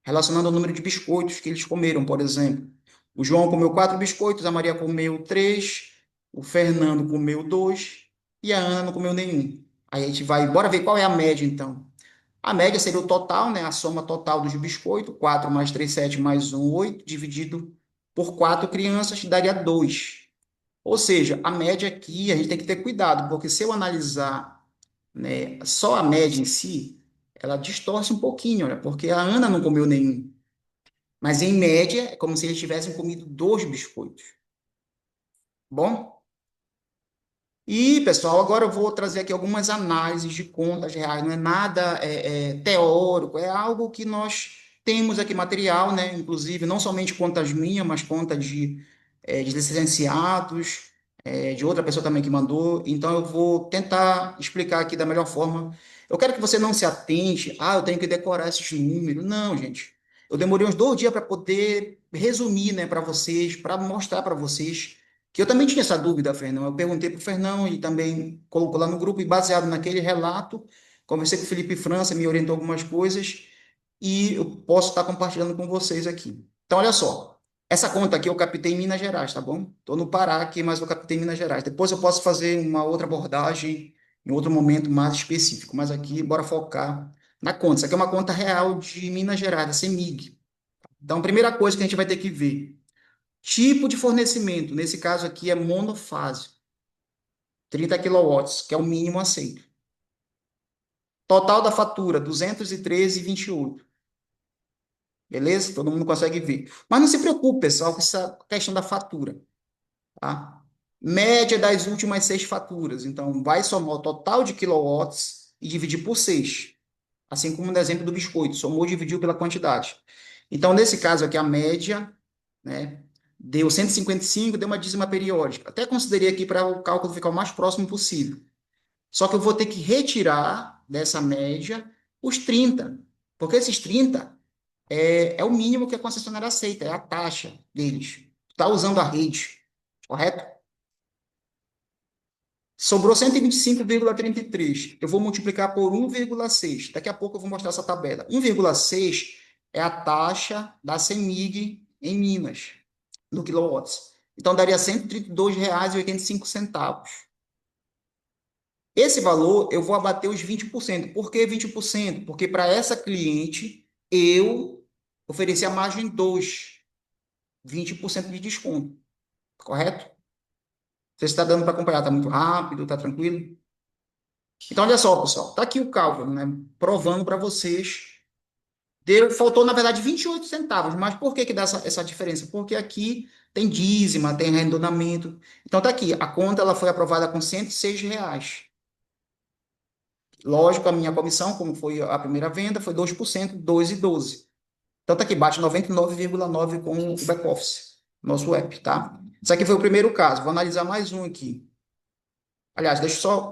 relacionando ao número de biscoitos que eles comeram, por exemplo. O João comeu 4 biscoitos, a Maria comeu 3, o Fernando comeu 2 e a Ana não comeu nenhum. Aí a gente vai, bora ver qual é a média, então. A média seria o total, né? A soma total dos biscoitos, 4 mais 3, 7 mais 1, 8, dividido por 4 crianças, daria 2. Ou seja, a média aqui, a gente tem que ter cuidado, porque se eu analisar, né, só a média em si, ela distorce um pouquinho, olha, porque a Ana não comeu nenhum. Mas, em média, é como se eles tivessem comido 2 biscoitos. Bom? E, pessoal, agora eu vou trazer aqui algumas análises de contas reais. Não é nada teórico, é algo que nós temos aqui material, né? Inclusive, não somente contas minhas, mas contas de licenciados, de outra pessoa também que mandou. Então, eu vou tentar explicar aqui da melhor forma. Eu quero que você não se atente, ah, eu tenho que decorar esses números. Não, gente. Eu demorei uns 2 dias para poder resumir, né, para vocês, para mostrar para vocês que eu também tinha essa dúvida, Fernão. Eu perguntei para o Fernão e também colocou lá no grupo, e baseado naquele relato, conversei com o Felipe França, me orientou algumas coisas e eu posso estar compartilhando com vocês aqui. Então, olha só. Essa conta aqui eu captei em Minas Gerais, tá bom? Estou no Pará aqui, mas eu captei em Minas Gerais. Depois eu posso fazer uma outra abordagem em outro momento mais específico, mas aqui bora focar na conta. Isso aqui é uma conta real de Minas Gerais, da CEMIG. Então, a primeira coisa que a gente vai ter que ver, tipo de fornecimento, nesse caso aqui é monofásico, 30 quilowatts, que é o mínimo aceito. Total da fatura, 213,28. Beleza? Todo mundo consegue ver. Mas não se preocupe, pessoal, com essa questão da fatura, tá? Média das últimas 6 faturas. Então, vai somar o total de quilowatts e dividir por 6. Assim como no exemplo do biscoito, somou e dividiu pela quantidade. Então, nesse caso aqui, a média, né, deu 155, deu uma dízima periódica. Até considerei aqui para o cálculo ficar o mais próximo possível. Só que eu vou ter que retirar dessa média os 30, porque esses 30 é o mínimo que a concessionária aceita, é a taxa deles. Está usando a rede, correto? Sobrou 125,33. Eu vou multiplicar por 1,6. Daqui a pouco eu vou mostrar essa tabela. 1,6 é a taxa da CEMIG em Minas, no quilowatts. Então, daria R$ 132,85. Esse valor, eu vou abater os 20%. Por que 20%? Porque para essa cliente, eu ofereci a margem 2, 20% de desconto. Correto? Você está dando para acompanhar? Está muito rápido? Está tranquilo? Então, olha só, pessoal, está aqui o cálculo, né? Provando para vocês. Faltou, na verdade, 28 centavos. Mas por que dá essa diferença? Porque aqui tem dízima, tem arredondamento. Então, está aqui. A conta ela foi aprovada com R$ 106. Lógico, a minha comissão, como foi a primeira venda, foi 2%, 2,12. Então, está aqui, bate 99,9 com o back-office, nosso app, tá? Isso aqui foi o primeiro caso. Vou analisar mais um aqui. Aliás, deixa eu só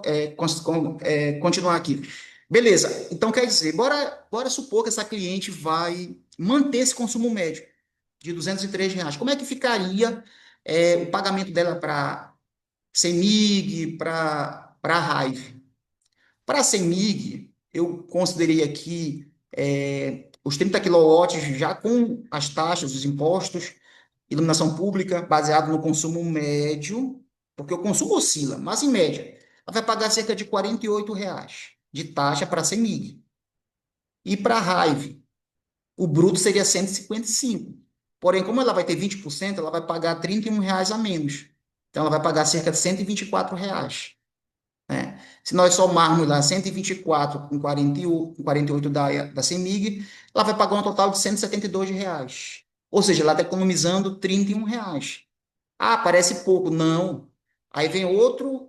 continuar aqui. Beleza, então quer dizer, bora supor que essa cliente vai manter esse consumo médio de R$ 203. Como é que ficaria o pagamento dela para CEMIG, para Hive? Para CEMIG, eu considerei aqui os 30 quilowatts já com as taxas, os impostos, iluminação pública, baseado no consumo médio, porque o consumo oscila, mas em média, ela vai pagar cerca de R$ 48 de taxa para a CEMIG. E para a Hive, o bruto seria 155. Porém, como ela vai ter 20%, ela vai pagar R$ 31 a menos. Então, ela vai pagar cerca de R$ 124. Né? Se nós somarmos lá 124 com 48 da CEMIG, ela vai pagar um total de R$ 172. Ou seja, ela está economizando R$ 31. Ah, parece pouco. Não. Aí vem outra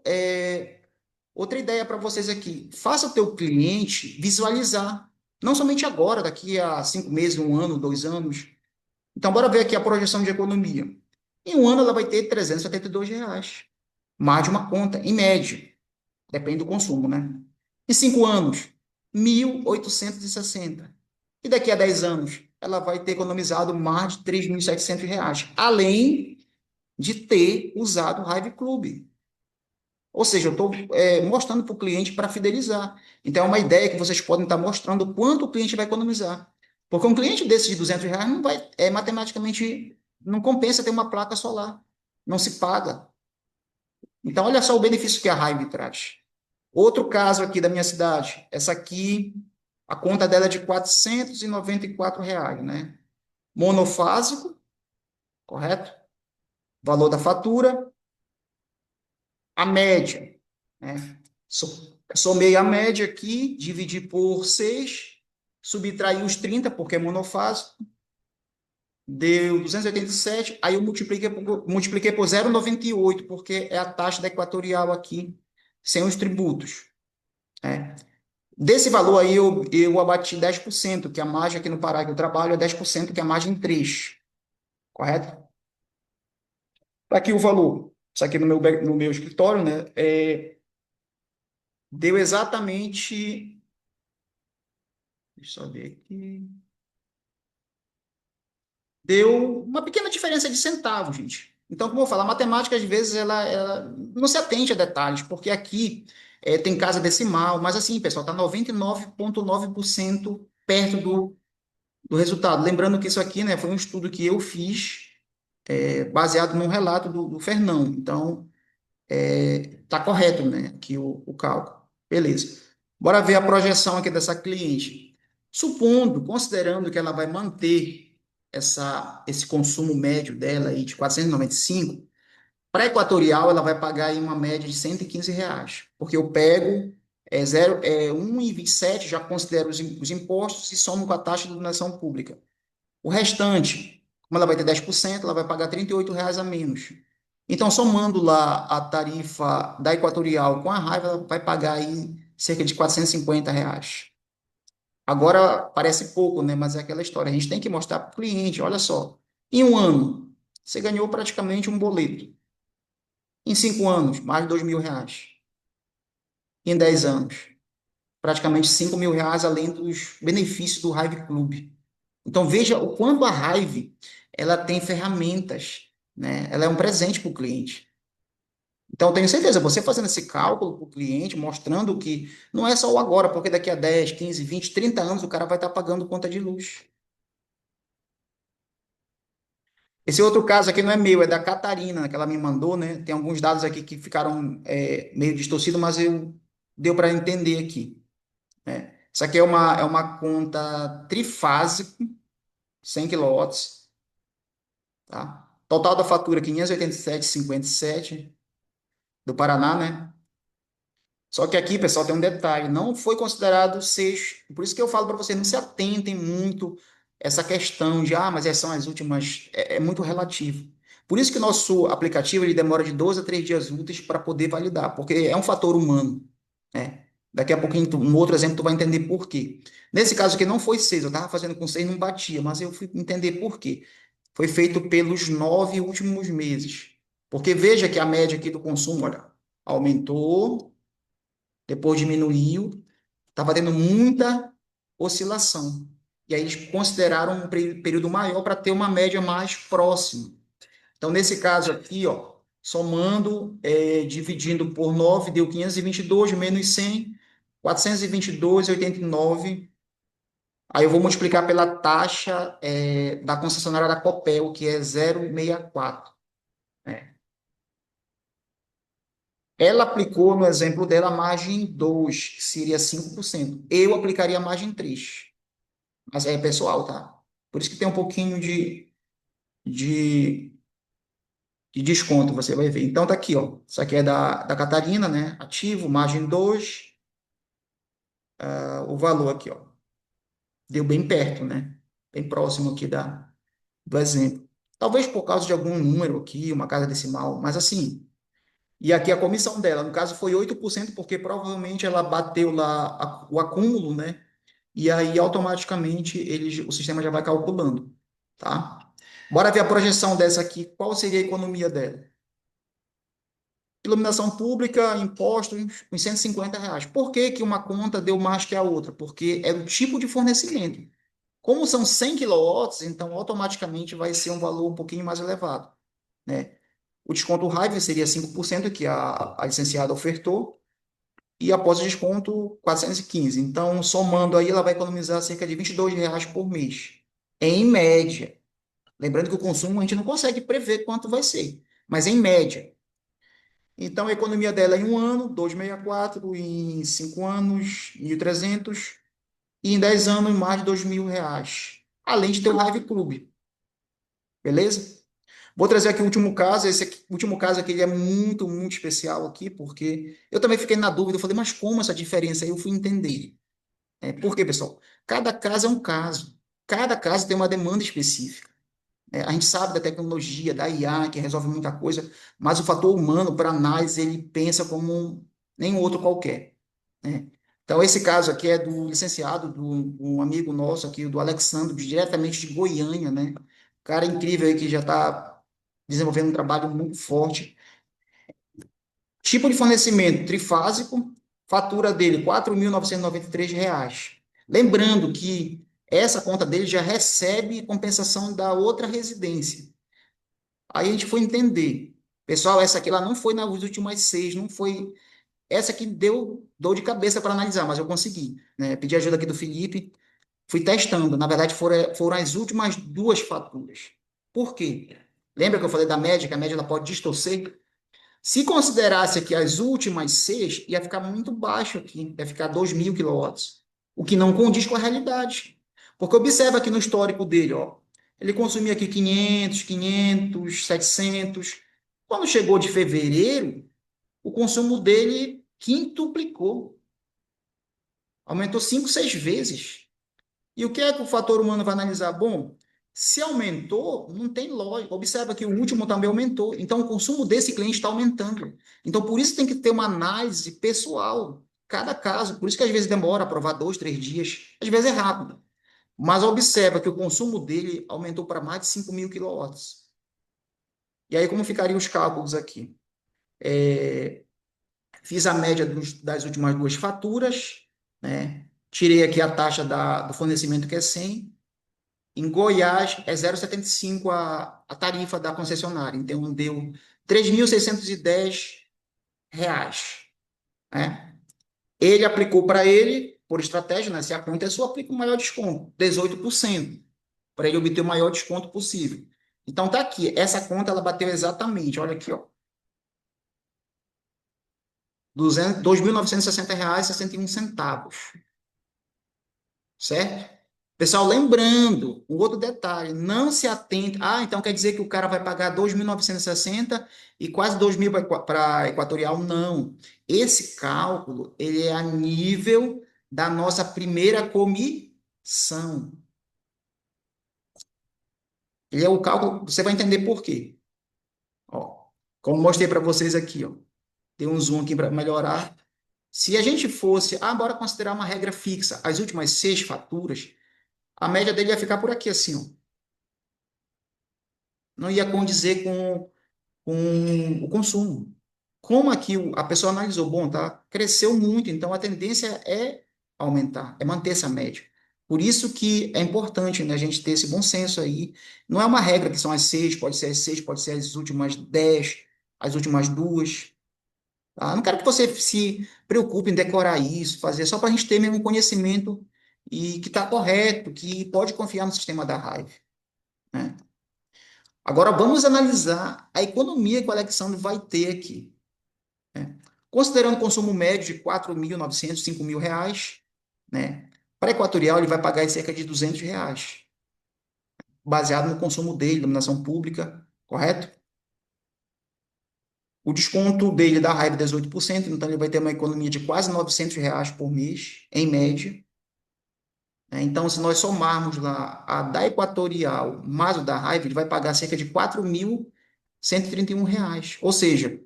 ideia para vocês aqui. Faça o teu cliente visualizar. Não somente agora, daqui a 5 meses, 1 ano, 2 anos. Então, bora ver aqui a projeção de economia. Em 1 ano, ela vai ter R$ 372. Mais de uma conta, em média. Depende do consumo, né? Em 5 anos, 1.860. E daqui a 10 anos, ela vai ter economizado mais de R$ 3.700, além de ter usado o Hive Club. Ou seja, eu estou mostrando para o cliente para fidelizar. Então, é uma ideia que vocês podem estar mostrando o quanto o cliente vai economizar. Porque um cliente desse de R$ 200 não vai, matematicamente, não compensa ter uma placa solar. Não se paga. Então, olha só o benefício que a Hive traz. Outro caso aqui da minha cidade, essa aqui, a conta dela é de R$ 494, né? Monofásico, correto? Valor da fatura, a média, né? Somei a média aqui, dividi por 6, subtraí os 30, porque é monofásico, deu 287, aí eu multipliquei por 0,98, porque é a taxa da equatorial aqui, sem os tributos, né? Desse valor aí, eu abati 10%, que a margem aqui no Pará que eu trabalho é 10%, que é a margem 3, correto? Tá aqui o valor. Isso aqui no meu escritório, né? Deu exatamente. Deixa eu só ver aqui. deu uma pequena diferença de centavos, gente. Então, como eu falo, a matemática, às vezes, ela não se atente a detalhes, porque aqui tem casa decimal, mas assim, pessoal, está 99,9% perto do resultado. Lembrando que isso aqui, né, foi um estudo que eu fiz, baseado num relato do Fernão. Então, tá correto, né, aqui o cálculo. Beleza. Bora ver a projeção aqui dessa cliente. Supondo, considerando que ela vai manter esse consumo médio dela aí de 495, para a Equatorial ela vai pagar aí uma média de R$ 115, porque eu pego 1,27, já considero os impostos e somo com a taxa de iluminação pública. O restante, como ela vai ter 10%, ela vai pagar R$ 38 a menos. Então, somando lá a tarifa da Equatorial com a Raiva, ela vai pagar aí cerca de R$ 450. Agora, parece pouco, né? Mas é aquela história. A gente tem que mostrar para o cliente, olha só, em um ano, você ganhou praticamente um boleto. Em 5 anos, mais de R$ 2.000. Em 10 anos, praticamente R$ 5.000, além dos benefícios do Hive Club. Então veja o quanto a Hive ela tem ferramentas, né? Ela é um presente para o cliente. Então tenho certeza, você fazendo esse cálculo para o cliente, mostrando que não é só o agora, porque daqui a 10, 15, 20, 30 anos o cara vai estar pagando conta de luz. Esse outro caso aqui não é meu, é da Catarina, que ela me mandou, né? Tem alguns dados aqui que ficaram meio distorcidos, mas deu para entender aqui, né? Isso aqui é uma conta trifásico, 100 quilowatts, tá? Total da fatura 587,57 do Paraná, né? Só que aqui, pessoal, tem um detalhe, não foi considerado sexto. Por isso que eu falo para vocês, não se atentem muito essa questão de, mas essas são as últimas, é muito relativo. Por isso que o nosso aplicativo ele demora de 12 a 3 dias úteis para poder validar, porque é um fator humano, né? Daqui a pouquinho, um outro exemplo, tu vai entender por quê. Nesse caso aqui não foi 6, eu estava fazendo com 6 não batia, mas eu fui entender por quê. Foi feito pelos 9 últimos meses. Porque veja que a média aqui do consumo, olha, aumentou, depois diminuiu, estava tendo muita oscilação. E aí eles consideraram um período maior para ter uma média mais próxima. Então, nesse caso aqui, ó, somando, dividindo por 9 deu 522 menos 100, 422,89. Aí eu vou multiplicar pela taxa da concessionária da Copel, que é 0,64. Né? Ela aplicou, no exemplo dela, a margem 2, que seria 5%. Eu aplicaria a margem 3. Mas é pessoal, tá? Por isso que tem um pouquinho de, de desconto, você vai ver. Então, tá aqui, ó. Isso aqui é da Catarina, né? Ativo, margem 2, o valor aqui, ó. Deu bem perto, né? Bem próximo aqui do exemplo. Talvez por causa de algum número aqui, uma casa decimal, mas assim. E aqui a comissão dela, no caso, foi 8%, porque provavelmente ela bateu lá o acúmulo, né? E aí automaticamente o sistema já vai calculando, tá? Bora ver a projeção dessa aqui. Qual seria a economia dela? Iluminação pública, impostos, uns R$ 150. Por que que uma conta deu mais que a outra? Porque é o tipo de fornecimento. Como são 100 quilowatts, então automaticamente vai ser um valor um pouquinho mais elevado, né? O desconto RAIV seria 5% que a licenciada ofertou, e após o desconto, 415. Então, somando aí, ela vai economizar cerca de R$ 22 por mês, em média. Lembrando que o consumo a gente não consegue prever quanto vai ser, mas em média. Então, a economia dela em um ano, 264, em 5 anos, 1.300, e em 10 anos, mais de R$ 2.000. Além de ter o Hive Club, beleza? Vou trazer aqui o último caso. Esse aqui, o último caso aqui ele é muito, muito especial aqui, porque eu também fiquei na dúvida. Eu falei, mas como essa diferença? Aí eu fui entender. Por quê, pessoal? Cada caso é um caso. Cada caso tem uma demanda específica. A gente sabe da tecnologia, da IA, que resolve muita coisa, mas o fator humano, para análise, ele pensa como nenhum outro qualquer, né? Então, esse caso aqui é do licenciado, um amigo nosso aqui, do Alexandre, diretamente de Goiânia, né? Cara incrível aí que já está desenvolvendo um trabalho muito forte. Tipo de fornecimento trifásico, fatura dele R$ 4.993. Lembrando que essa conta dele já recebe compensação da outra residência. Aí a gente foi entender. Pessoal, essa aqui ela não foi nas últimas seis, não foi. Essa aqui deu dor de cabeça para analisar, mas eu consegui, né? Pedi ajuda aqui do Felipe, fui testando. Na verdade, foram as últimas duas faturas. Por quê? Lembra que eu falei da média, que a média ela pode distorcer? Se considerasse aqui as últimas seis, ia ficar muito baixo aqui, ia ficar 2.000 quilowatts, o que não condiz com a realidade. Porque observa aqui no histórico dele, ó, ele consumia aqui 500, 700. Quando chegou de fevereiro, o consumo dele quintuplicou, aumentou 5, 6 vezes. E o que é que o fator humano vai analisar? Bom, se aumentou, não tem lógica. Observa que o último também aumentou. Então, o consumo desse cliente está aumentando. Então, por isso tem que ter uma análise pessoal, cada caso. Por isso que às vezes demora a aprovar 2, 3 dias. Às vezes é rápido. Mas observa que o consumo dele aumentou para mais de 5.000 quilowatts. E aí, como ficariam os cálculos aqui? Fiz a média das últimas duas faturas, né? Tirei aqui a taxa do fornecimento, que é 100. Em Goiás, é 0,75 a tarifa da concessionária. Então, deu 3.610 reais, né? Ele aplicou para ele, por estratégia, né? Se a conta é sua, aplica o maior desconto, 18%, para ele obter o maior desconto possível. Então, tá aqui. Essa conta, ela bateu exatamente, olha aqui, ó, R$ 2.960,61, certo? Pessoal, lembrando, um outro detalhe, não se atente. Ah, então quer dizer que o cara vai pagar 2.960 e quase 2.000 para Equatorial? Não. Esse cálculo, ele é a nível da nossa primeira comissão. Ele é o cálculo, você vai entender por quê. Ó, como mostrei para vocês aqui, ó. Tem um zoom aqui para melhorar. Se a gente fosse, bora considerar uma regra fixa, as últimas seis faturas, a média dele ia ficar por aqui assim, ó. Não ia condizer com o consumo. Como aqui a pessoa analisou, bom, tá, cresceu muito, então a tendência é aumentar, é manter essa média. Por isso que é importante, né, a gente ter esse bom senso aí. Não é uma regra que são as seis, pode ser as últimas 10, as últimas duas. Tá? Não quero que você se preocupe em decorar isso, fazer, só para a gente ter mesmo conhecimento e que está correto, que pode confiar no sistema da raiva, né? Agora vamos analisar a economia que o Alexandre vai ter aqui, né? Considerando o consumo médio de 4.900, 5.000 reais, né? Para Equatorial, ele vai pagar cerca de R$ 200, baseado no consumo dele, iluminação pública, correto? O desconto dele da Raiva é 18%, então ele vai ter uma economia de quase R$ 900 por mês, em média, né? Então, se nós somarmos lá a da Equatorial mais o da Raiva, ele vai pagar cerca de R$ 4.131, ou seja,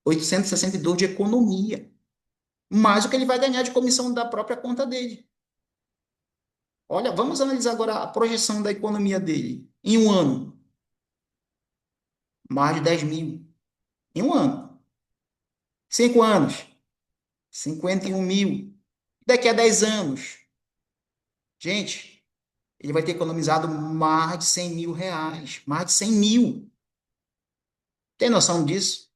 862 de economia, mais o que ele vai ganhar de comissão da própria conta dele. Olha, vamos analisar agora a projeção da economia dele. Em um ano, mais de 10 mil. Em um ano. 5 anos, 51 mil. Daqui a 10 anos, gente, ele vai ter economizado mais de 100 mil reais. Mais de 100 mil. Tem noção disso?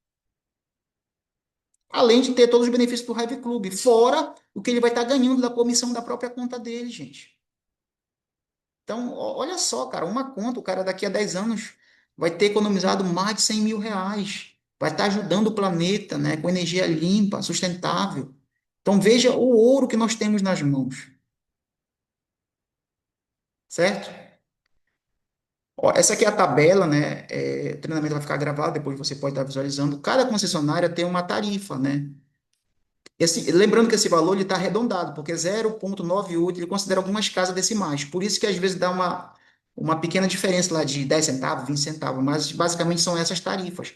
Além de ter todos os benefícios do Hive Club, fora o que ele vai estar ganhando da comissão da própria conta dele, gente. Então, olha só, cara, uma conta, o cara daqui a 10 anos vai ter economizado mais de 100 mil reais. Vai estar ajudando o planeta, né, com energia limpa, sustentável. Então, veja o ouro que nós temos nas mãos, certo? Ó, essa aqui é a tabela, né? O treinamento vai ficar gravado, depois você pode estar visualizando. Cada concessionária tem uma tarifa, né? Lembrando que esse valor está arredondado, porque 0,98 ele considera algumas casas decimais. Por isso que às vezes dá uma pequena diferença lá de 10 centavos, 20 centavos, mas basicamente são essas tarifas.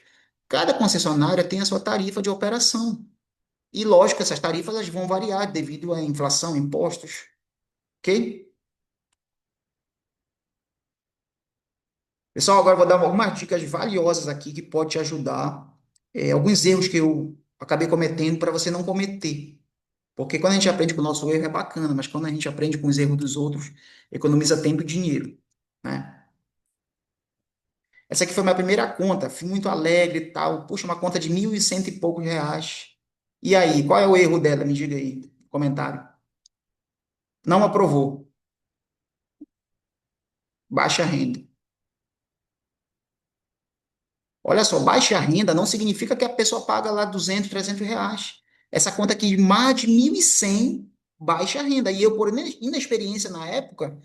Cada concessionária tem a sua tarifa de operação. E lógico, essas tarifas elas vão variar devido à inflação, impostos, ok? Pessoal, agora eu vou dar algumas dicas valiosas aqui que pode te ajudar. Alguns erros que eu acabei cometendo para você não cometer. Porque quando a gente aprende com o nosso erro é bacana, mas quando a gente aprende com os erros dos outros, economiza tempo e dinheiro, né? Essa aqui foi minha primeira conta, fui muito alegre e tal. Puxa, uma conta de 1.100 e poucos reais. E aí, qual é o erro dela? Me diga aí, comentário. Não aprovou. Baixa renda. Olha só, baixa renda não significa que a pessoa paga lá 200, 300 reais. Essa conta aqui de mais de 1.100, baixa renda. E eu, por inexperiência na época,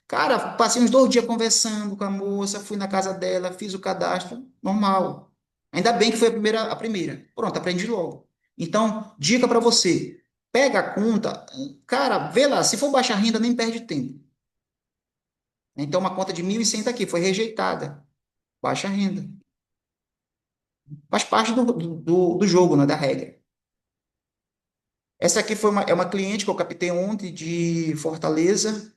cara, passei uns 2 dias conversando com a moça, fui na casa dela, fiz o cadastro, normal. Ainda bem que foi a primeira. Pronto, aprendi logo. Então, dica para você: pega a conta, cara, vê lá, se for baixa renda, nem perde tempo. Então, uma conta de 1.100 tá aqui, foi rejeitada. Baixa renda. Faz parte do jogo, né, da regra. Essa aqui é uma cliente que eu captei ontem de Fortaleza.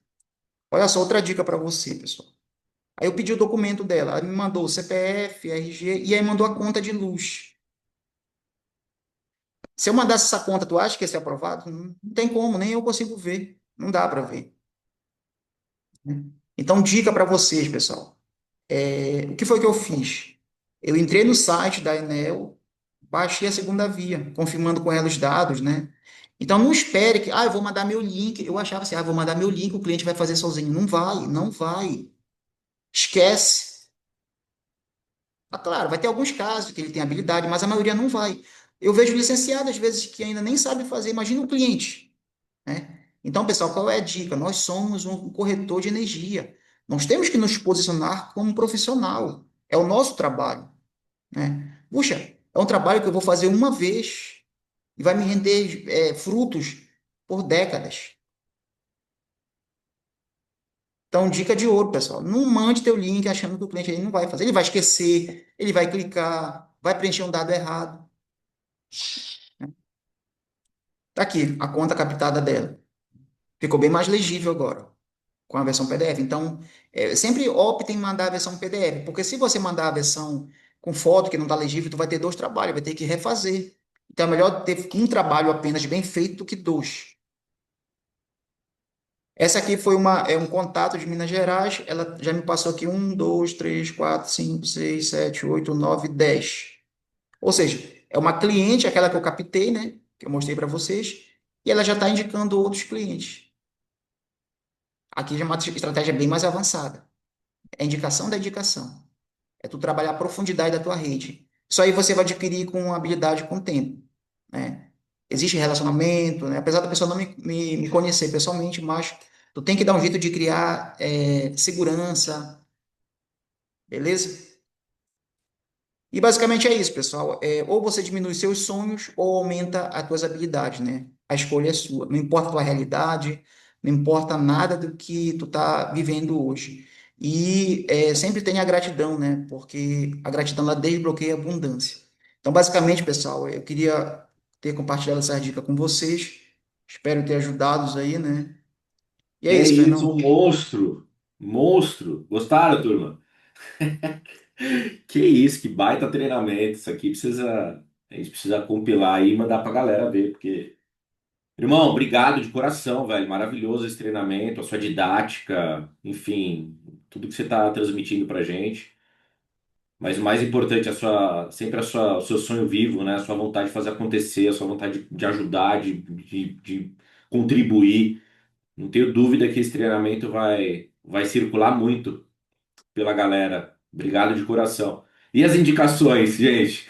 Olha só, outra dica para você, pessoal. Aí eu pedi o documento dela, ela me mandou o CPF, RG, e aí mandou a conta de luz. Se eu mandasse essa conta, tu acha que ia ser aprovado? Não tem como, nem eu consigo ver. Não dá para ver, né? Então, dica para vocês, pessoal. O que foi que eu fiz? Eu entrei no site da Enel, baixei a segunda via, confirmando com ela os dados, né? Então, não espere que, eu vou mandar meu link. Eu achava assim, vou mandar meu link, o cliente vai fazer sozinho. Não vai, não vai. Esquece. Claro, vai ter alguns casos que ele tem habilidade, mas a maioria não vai. Eu vejo licenciado, às vezes, que ainda nem sabe fazer. Imagina um cliente, né? Então, pessoal, qual é a dica? Nós somos um corretor de energia. Nós temos que nos posicionar como profissional. É o nosso trabalho, né? Puxa, é um trabalho que eu vou fazer uma vez e vai me render frutos por décadas. Então, dica de ouro, pessoal. Não mande teu link achando que o cliente ele não vai fazer. Ele vai esquecer, ele vai clicar, vai preencher um dado errado. Tá aqui, a conta captada dela. Ficou bem mais legível agora, com a versão PDF. Então, sempre opte em mandar a versão PDF, porque se você mandar a versão com foto que não está legível, tu vai ter dois trabalhos, vai ter que refazer. Então, é melhor ter um trabalho apenas bem feito do que dois. Essa aqui é um contato de Minas Gerais. Ela já me passou aqui 1, 2, 3, 4, 5, 6, 7, 8, 9, 10. Ou seja, é uma cliente, aquela que eu captei, né? Que eu mostrei para vocês, e ela já está indicando outros clientes. Aqui já é uma estratégia bem mais avançada. É indicação da indicação. É tu trabalhar a profundidade da tua rede. Isso aí você vai adquirir com habilidade com o tempo, né? Existe relacionamento, né? Apesar da pessoa não me conhecer pessoalmente, mas tu tem que dar um jeito de criar segurança, beleza? E basicamente é isso, pessoal. Ou você diminui seus sonhos ou aumenta as tuas habilidades, né? A escolha é sua. Não importa a tua realidade, não importa nada do que tu tá vivendo hoje. E sempre tenha gratidão, né? Porque a gratidão ela desbloqueia a abundância. Então, basicamente, pessoal, eu queria ter compartilhado essa dica com vocês. Espero ter ajudado aí, né? E é Que é isso, isso, Fernão. um monstro. Monstro. Gostaram, turma? Que isso, que baita treinamento. Isso aqui precisa. A gente precisa compilar aí e mandar pra galera ver, porque. Irmão, obrigado de coração, velho. Maravilhoso esse treinamento, a sua didática, enfim, tudo que você está transmitindo pra gente. Mas o mais importante, sempre o seu sonho vivo, né? A sua vontade de fazer acontecer, a sua vontade de ajudar, de contribuir. Não tenho dúvida que esse treinamento vai circular muito pela galera. Obrigado de coração. E as indicações, gente?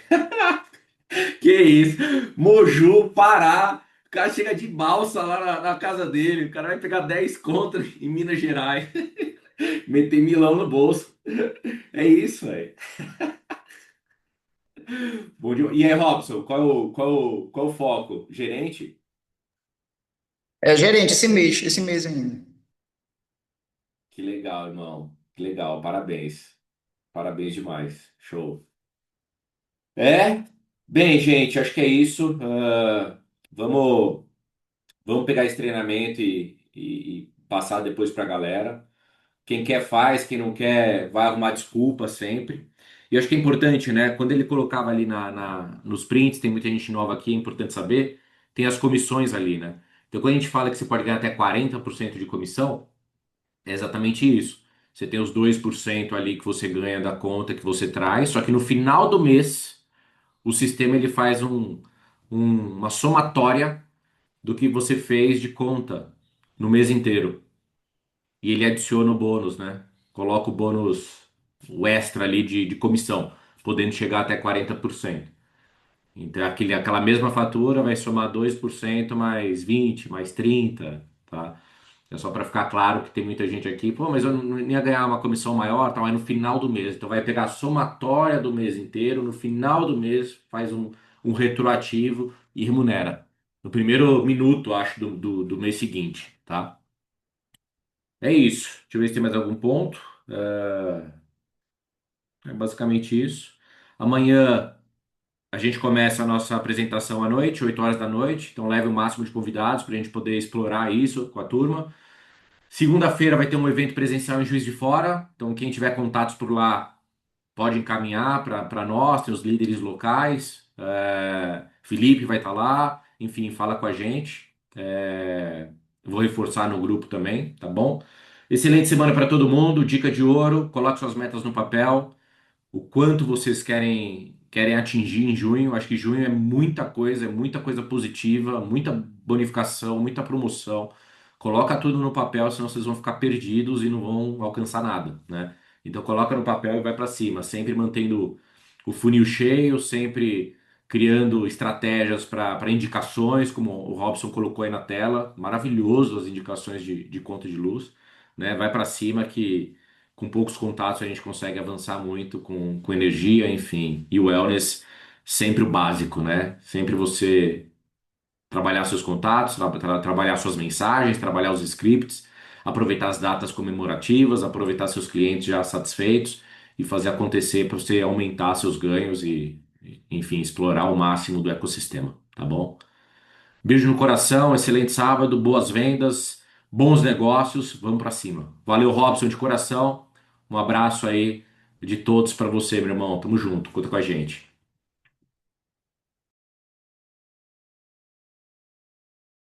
Que isso? Moju, Pará. O cara chega de balsa lá na casa dele. O cara vai pegar 10 contas em Minas Gerais. Meter milão no bolso. É isso, velho. E aí, Robson, qual é o foco? Gerente? É, gerente, esse mês ainda. Que legal, irmão. Que legal. Parabéns. Parabéns demais. Show. É? Bem, gente, acho que é isso. Vamos, vamos pegar esse treinamento e passar depois para a galera. Quem quer faz, quem não quer vai arrumar desculpa sempre. E eu acho que é importante, né? Quando ele colocava ali nos prints, tem muita gente nova aqui, é importante saber. tem as comissões ali, né? Então, quando a gente fala que você pode ganhar até 40% de comissão, é exatamente isso. Você tem os 2% ali que você ganha da conta que você traz, só que no final do mês, o sistema ele faz uma somatória do que você fez de conta no mês inteiro. E ele adiciona o bônus, né? Coloca o bônus, o extra ali de comissão, podendo chegar até 40%. Então, aquela mesma fatura vai somar 2% mais 20 mais 30, tá? É só para ficar claro que tem muita gente aqui, pô, mas eu não ia ganhar uma comissão maior, tá? Mas no final do mês. Então, vai pegar a somatória do mês inteiro, no final do mês, faz um retroativo e remunera. No primeiro minuto, acho, do mês seguinte, tá? É isso. Deixa eu ver se tem mais algum ponto. É basicamente isso. Amanhã. A gente começa a nossa apresentação à noite, 8 horas da noite, então leve o máximo de convidados para a gente poder explorar isso com a turma. Segunda-feira vai ter um evento presencial em Juiz de Fora, então quem tiver contatos por lá pode encaminhar para nós, tem os líderes locais. Felipe vai estar lá, enfim, fala com a gente. Vou reforçar no grupo também, tá bom? Excelente semana para todo mundo, dica de ouro, coloque suas metas no papel o quanto vocês querem atingir em junho. Acho que junho é muita coisa positiva, muita bonificação, muita promoção. Coloca tudo no papel, senão vocês vão ficar perdidos e não vão alcançar nada, né? Então coloca no papel e vai para cima, sempre mantendo o funil cheio, sempre criando estratégias para indicações, como o Robson colocou aí na tela. Maravilhoso as indicações de conta de luz, né? Vai para cima que com poucos contatos a gente consegue avançar muito com energia, enfim. E o wellness, sempre o básico, né? Sempre você trabalhar seus contatos, trabalhar suas mensagens, trabalhar os scripts, aproveitar as datas comemorativas, aproveitar seus clientes já satisfeitos e fazer acontecer para você aumentar seus ganhos enfim, explorar o máximo do ecossistema, tá bom? Beijo no coração, excelente sábado, boas vendas, bons negócios, vamos para cima. Valeu, Robson, de coração. Um abraço aí de todos para você, meu irmão. Tamo junto, conta com a gente.